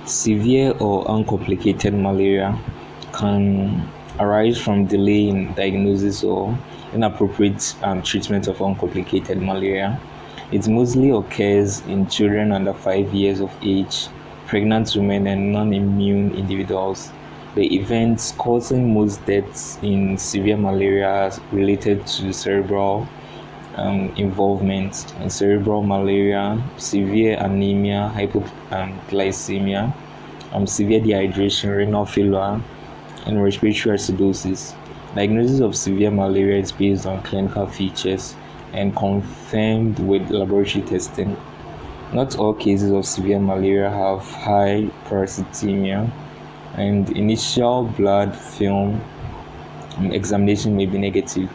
Severe or uncomplicated malaria can arise from delay in diagnosis or inappropriate treatment of uncomplicated malaria. It mostly occurs in children under 5 years of age, pregnant women, and non-immune individuals. The events causing most deaths in severe malaria are related to cerebral involvement in cerebral malaria, severe anemia, hypoglycemia, severe dehydration, renal failure, and respiratory acidosis. Diagnosis of severe malaria is based on clinical features and confirmed with laboratory testing. Not all cases of severe malaria have high parasitemia, and initial blood film examination may be negative.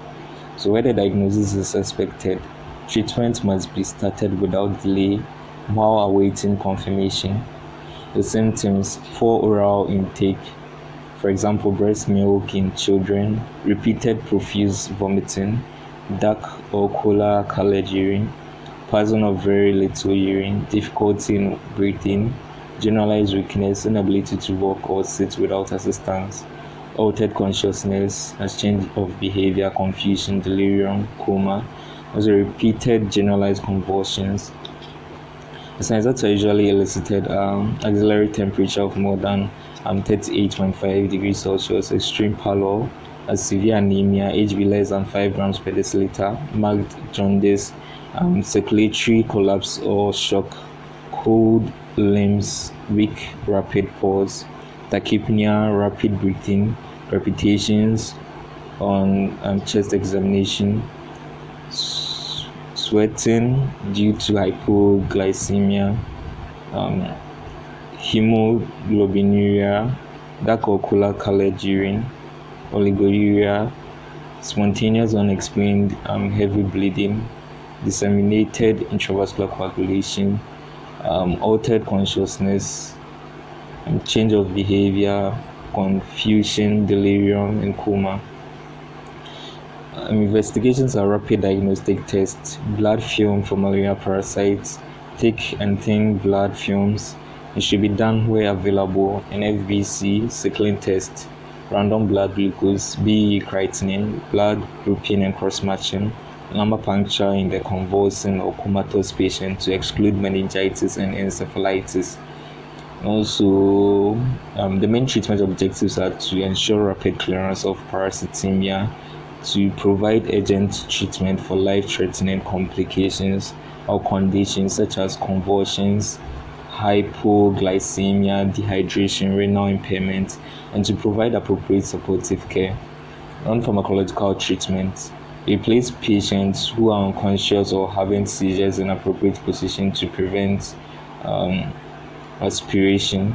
So where the diagnosis is suspected, treatment must be started without delay while awaiting confirmation. The symptoms: poor oral intake, for example, breast milk in children, repeated profuse vomiting, dark or color-colored urine, passing of very little urine, difficulty in breathing, generalized weakness, inability to walk or sit without assistance, altered consciousness, as change of behavior, confusion, delirium, coma, also repeated generalized convulsions. The signs that are usually elicited are axillary temperature of more than 38.5 degrees Celsius, extreme pallor, severe anemia, HB less than 5 grams per deciliter, marked jaundice, circulatory collapse or shock, cold limbs, weak rapid pulse, tachypnea, rapid breathing, palpitations on chest examination, sweating due to hypoglycemia, hemoglobinuria, dark or color-colored urine, oliguria, spontaneous unexplained heavy bleeding, disseminated intravascular coagulation, altered consciousness, change of behavior, confusion, delirium, and coma. Investigations are rapid diagnostic tests, blood film for malaria parasites, thick and thin blood films. It should be done where available, an FBC, sickling test, random blood glucose, BE creatinine, blood grouping and cross-matching, lumbar puncture in the convulsing or comatose patient to exclude meningitis and encephalitis. Also, the main treatment objectives are to ensure rapid clearance of parasitemia, to provide urgent treatment for life-threatening complications or conditions such as convulsions, hypoglycemia, dehydration, renal impairment, and to provide appropriate supportive care. Non-pharmacological treatment: we place patients who are unconscious or having seizures in appropriate position to prevent aspiration.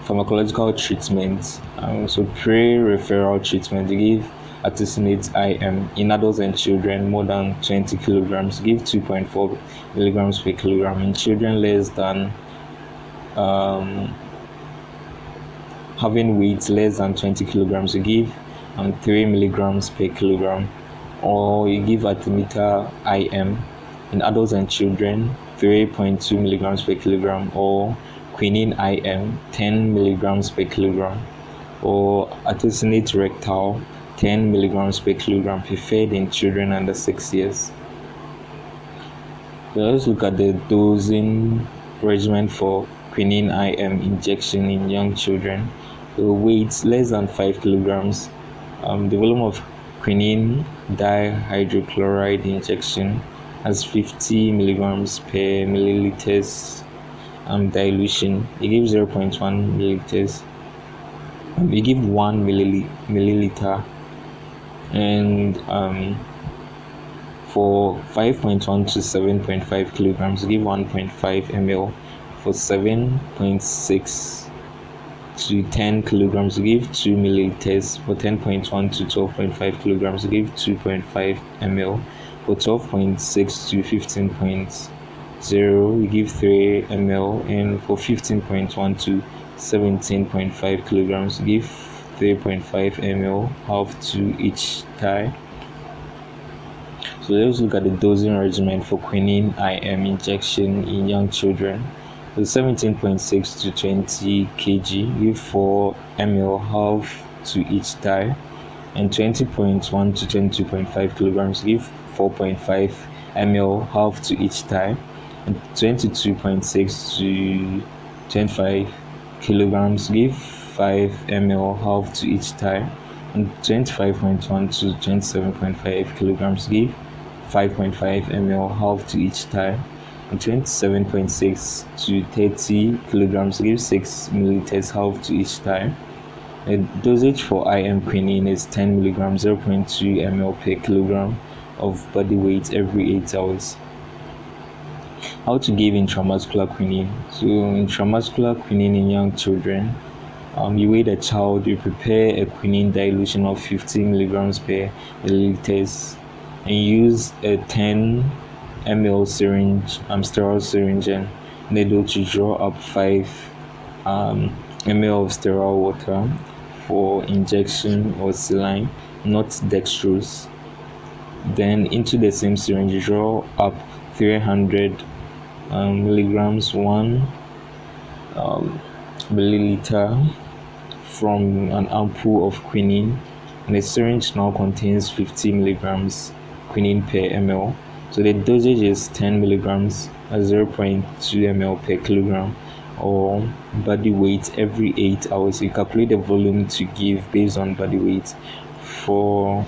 Pharmacological treatment: so pre-referral treatment, they give artesunate IM in adults and children more than 20 kilograms, give 2.4 milligrams per kilogram. In children less than having weight less than 20 kilograms, you give 3 milligrams per kilogram. Or you give artemether IM in adults and children 3.2 milligrams per kilogram, or quinine IM 10 milligrams per kilogram, or artesunate rectal 10 milligrams per kilogram, preferred in children under 6 years. So let's look at the dosing regimen for quinine IM injection in young children. So weight less than 5 kilograms. The volume of quinine dihydrochloride injection has 50 milligrams per milliliters dilution. You give 0.1 milliliters. You give 1 milliliter, and for 5.1 to 7.5 kilograms, you give 1.5 ml. For 7.6 to 10 kilograms, you give 2 milliliters. For 10.1 to 12.5 kilograms, you give 2.5 ml. For 12.6 to 15.0, we give 3 ml, and for 15.1 to 17.5 kilograms, give 3.5 ml, half to each thigh. So let's look at the dosing regimen for quinine IM injection in young children. So 17.6 to 20 kg, give 4 ml half to each thigh, and 20.1 to 22.5 kilograms, give 4.5 ml half to each thigh, and 22.6 to 25 kilograms, give 5 ml half to each thigh, and 25.1 to 27.5 kilograms, give 5.5 ml half to each thigh, and 27.6 to 30 kilograms, give 6 milliliters half to each thigh. The dosage for IM quinine is 10 milligrams, 0.2 ml per kilogram of body weight every 8 hours. How to give intramuscular quinine? So intramuscular quinine in young children, you weigh the child, you prepare a quinine dilution of 50 milligrams per milliliters, and use a 10 ml syringe, sterile syringe and needle to draw up 5 ml of sterile water for injection or saline, not dextrose. Then into the same syringe, draw up 300 milligrams, 1 milliliter from an ampoule of quinine, and the syringe now contains 50 milligrams quinine per ml. So the dosage is 10 milligrams at 0.2 ml per kilogram or body weight every 8 hours. You calculate the volume to give based on body weight. For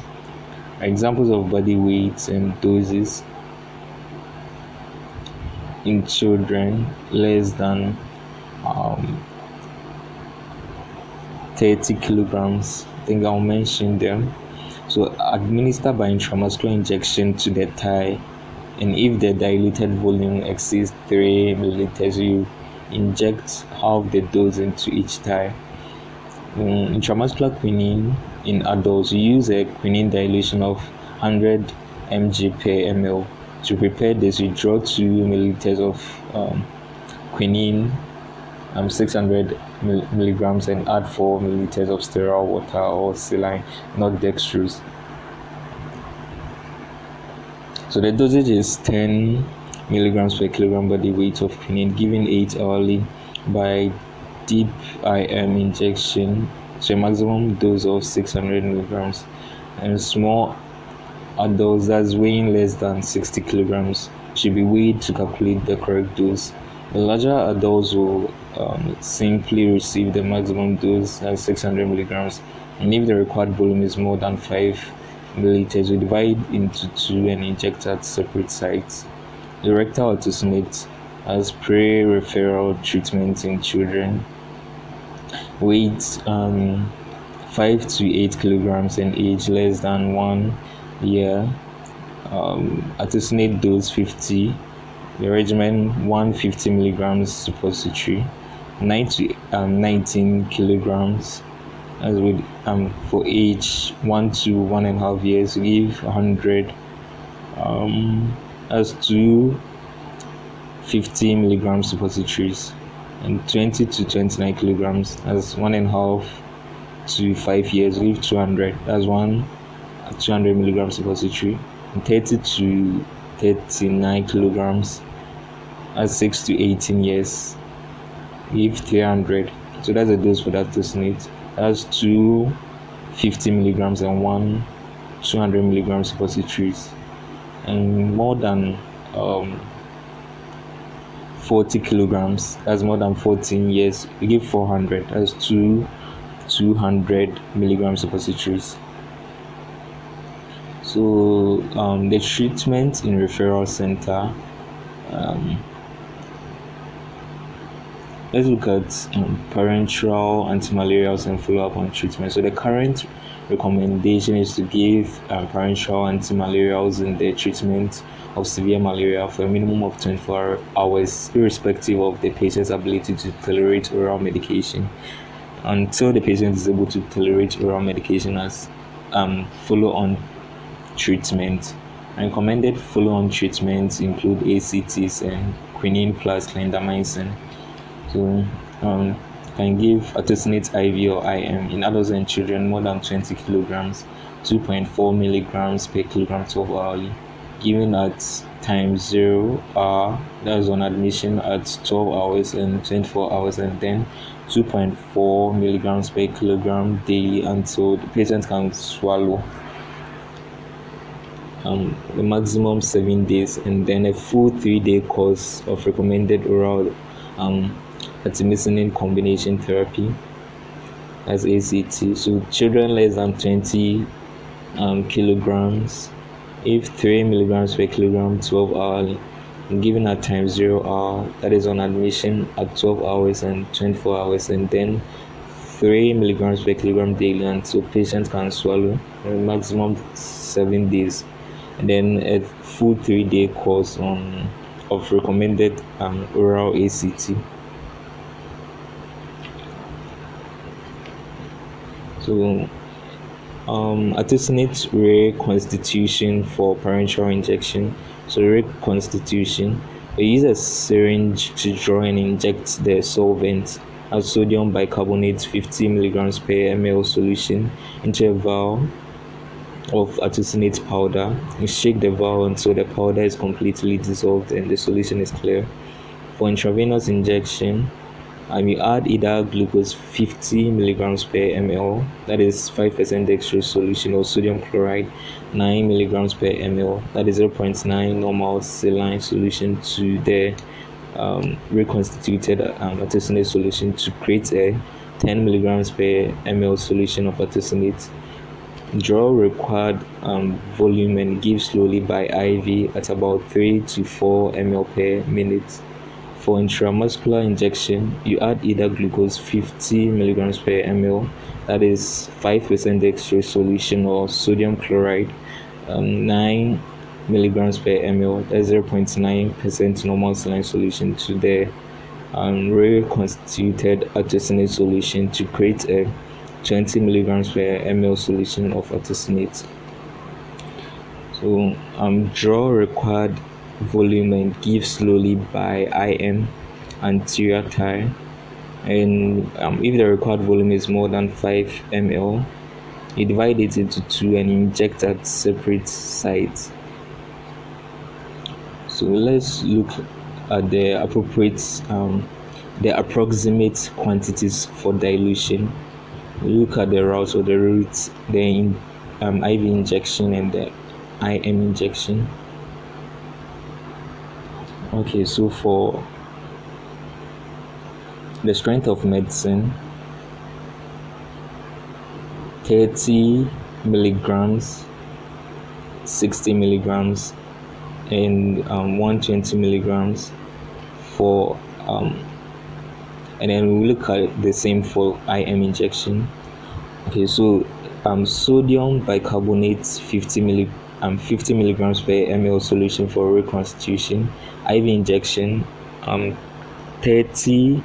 examples of body weights and doses in children less than 30 kilograms, I think I'll mention them. So administer by intramuscular injection to the thigh, and if the dilated volume exceeds 3 milliliters, you inject half the dose into each thigh. Intramuscular quinine in adults, you use a quinine dilution of 100 mg per ml. To prepare this, you draw 2 milliliters of quinine, 600 milligrams, and add 4 milliliters of sterile water or saline, not dextrose. So the dosage is 10 milligrams per kilogram body weight of quinine, given 8 hourly by deep IM injection to a maximum dose of 600 milligrams. And small adults that's weighing less than 60 kilograms should be weighed to calculate the correct dose. The larger adults will simply receive the maximum dose at 600 milligrams, and if the required volume is more than 5 milliliters, we divide into 2 and inject at separate sites. The rectal artesunate as pre-referral treatment in children. Weight 5 to 8 kilograms and age less than 1 year. Artesunate dose 50. The regimen 150 milligrams suppository. 9 to 19 kilograms. As with for age 1 to 1.5 years, give 100 as 2 50 milligrams suppositories, and 20 to 29 kilograms as 1.5 to 5 years, give 200 as 200 milligrams suppository, and 30 to 39 kilograms as 6 to 18 years, give 300. So that's a dose for that artesunate. That's 2 50 milligrams and 1 200 milligrams suppositories. And more than 40 kilograms, that's more than 14 years, we give 400. That's 200 milligrams suppositories. So the treatment in referral center, let's look at parenteral antimalarials and follow up on treatment. So the current recommendation is to give parenteral antimalarials in the treatment of severe malaria for a minimum of 24 hours, irrespective of the patient's ability to tolerate oral medication, until the patient is able to tolerate oral medication as follow-on treatment. Recommended follow-on treatments include ACTs and quinine plus clindamycin. So can give artesunate IV or IM in adults and children more than 20 kilograms, 2.4 milligrams per kilogram 12 hourly. given at times 0 hour, that's on admission at 12 hours and 24 hours, and then 2.4 milligrams per kilogram daily until the patient can swallow the maximum 7 days, and then a full 3-day course of recommended oral artemisinin combination therapy as ACT. So children less than 20 kilograms, if 3 milligrams per kilogram 12 hours, given at times 0 hour, that is on admission at 12 hours and 24 hours, and then 3 milligrams per kilogram daily until patients can swallow maximum 7 days, and then a full 3-day course of recommended oral ACT. So artesunate reconstitution for parenteral injection. So reconstitution, we use a syringe to draw and inject the solvent as sodium bicarbonate 50 milligrams per ml solution into a vial of artesunate powder, and shake the vial until the powder is completely dissolved and the solution is clear. For intravenous injection, you add either glucose 50 milligrams per ml, that is 5% dextrose solution, or sodium chloride 9 milligrams per ml, that is 0.9 normal saline solution, to the reconstituted artesunate solution to create a 10 milligrams per ml solution of artesunate. Draw required volume and give slowly by IV at about 3 to 4 ml per minute. For intramuscular injection, you add either glucose 50 milligrams per ml, that is 5% dextrose solution, or sodium chloride 9 milligrams per ml, that is 0.9% normal saline solution, to the reconstituted artesunate solution to create a 20 milligrams per ml solution of artesunate. So draw required volume and give slowly by IM anterior thigh, and if the required volume is more than 5 ml, you divide it into 2 and inject at separate sites. So let's look at the approximate quantities for dilution. Look at the routes or the routes, the IV injection and the IM injection. Okay, so for the strength of medicine, 30 milligrams, 60 milligrams, and 120 milligrams for and then we look at the same for IM injection. Okay, so sodium bicarbonate 50 milligrams per ml solution for reconstitution. IV injection, 30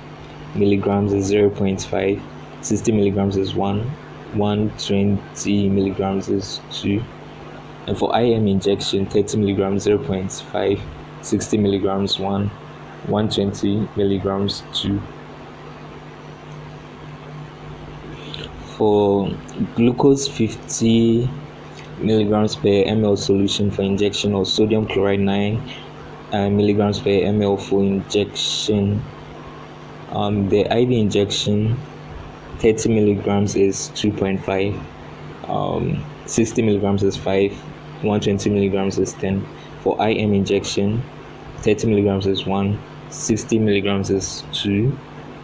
milligrams is 0.5, 60 milligrams is 1, 120 milligrams is 2, and for IM injection, 30 milligrams 0.5, 60 milligrams 1, 120 milligrams 2. For glucose 50 milligrams per ml solution for injection, or sodium chloride 9 milligrams per ml for injection, the IV injection, 30 milligrams is 2.5, 60 milligrams is 5, 120 milligrams is 10. For IM injection, 30 milligrams is 1, 60 milligrams is 2,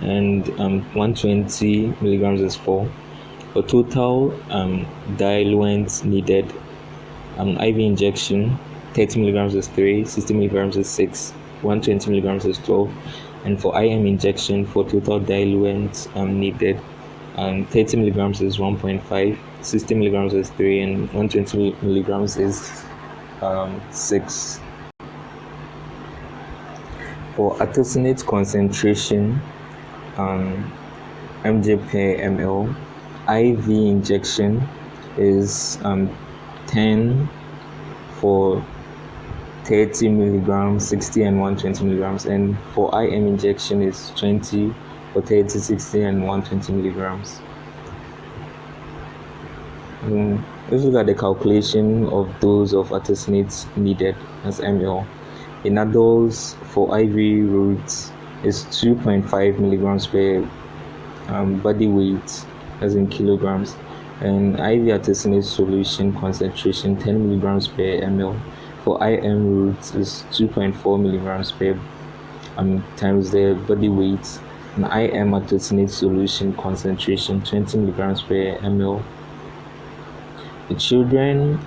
and 120 milligrams is 4. For total diluent needed, IV injection, 30 milligrams is 3, 60 milligrams is 6, 120 milligrams is 12, and for IM injection, for total diluent needed, 30 milligrams is 1.5, 60 milligrams is 3, and 120 milligrams is 6. For artesunate concentration, mg per ml, IV injection is 10 for 30 milligrams, 60 and 120 milligrams, and for IM injection is 20 for 30, 60 and 120 milligrams. Let's look at the calculation of dose of artesunate needed as ml. In adults, for IV routes is 2.5 milligrams per body weight, as in kilograms, and IV artesunate solution concentration 10 milligrams per ml. For IM routes is 2.4 milligrams per times the body weight, and IM artesunate solution concentration 20 milligrams per ml. The children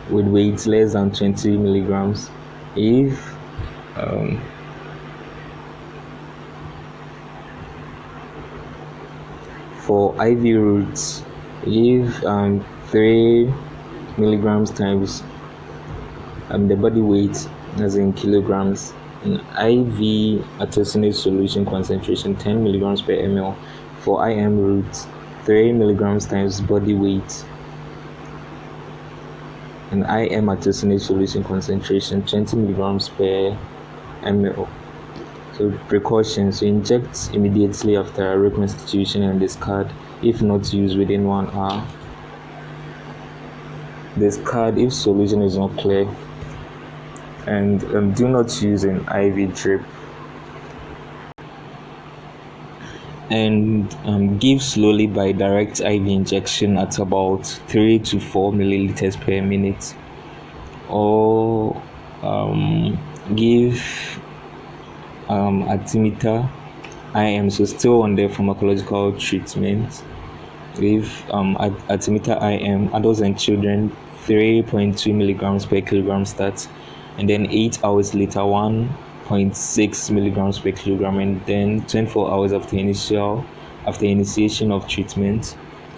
with weights less than 20 milligrams, if for IV routes, if 3 milligrams times the body weight, as in kilograms, and IV artesunate solution concentration 10 milligrams per ml. For IM routes, 3 milligrams times body weight, and IM artesunate solution concentration 20 milligrams per ml. So precautions: so inject immediately after reconstitution and discard if not used within 1 hour. Discard if solution is not clear, and do not use an IV drip. And give slowly by direct IV injection at about 3 to 4 milliliters per minute, or give artemether IM, so still on the pharmacological treatment. If artemether IM, adults and children 3.2 milligrams per kilogram start, and then 8 hours later 1.6 milligrams per kilogram, and then 24 hours after initiation of treatment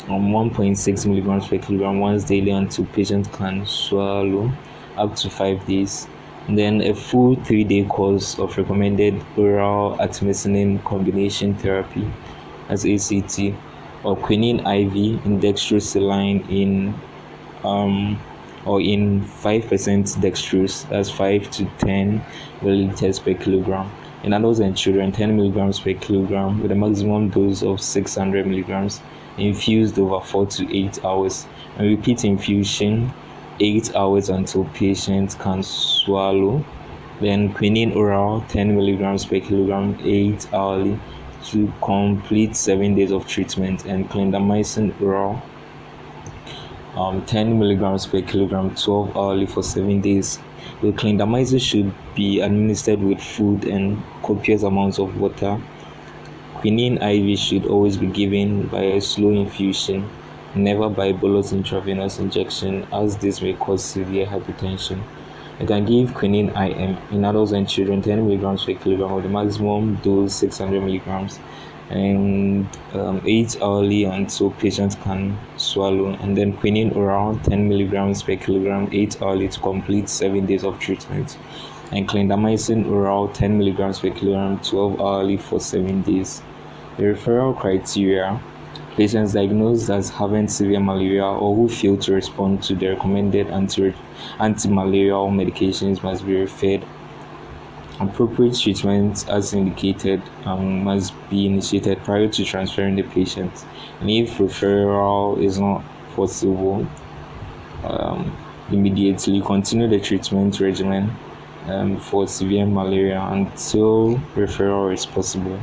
1.6 milligrams per kilogram once daily until patient can swallow up to 5 days. And then a full 3-day course of recommended oral artemisinin combination therapy as ACT, or quinine IV in dextrosaline in or in 5% dextrose, that's 5 to 10 milliliters per kilogram. In adults and children, 10 milligrams per kilogram with a maximum dose of 600 milligrams, infused over 4 to 8 hours, and repeat infusion 8 hours until patient can swallow. Then quinine oral 10 milligrams per kilogram 8 hourly to complete 7 days of treatment, and clindamycin oral 10 milligrams per kilogram 12 hourly for 7 days. The clindamycin should be administered with food and copious amounts of water. Quinine IV should always be given by a slow infusion, never by bolus intravenous injection, as this may cause severe hypertension. You can give quinine IM in adults and children 10 milligrams per kilogram with the maximum dose 600 milligrams, and 8 hourly until patient can swallow. And then quinine oral 10 milligrams per kilogram 8 hourly to complete 7 days of treatment, and clindamycin oral 10 milligrams per kilogram 12 hourly for 7 days. The referral criteria: patients diagnosed as having severe malaria or who fail to respond to the recommended anti-malarial medications must be referred. Appropriate treatment, as indicated, must be initiated prior to transferring the patient. And if referral is not possible, immediately continue the treatment regimen for severe malaria until referral is possible.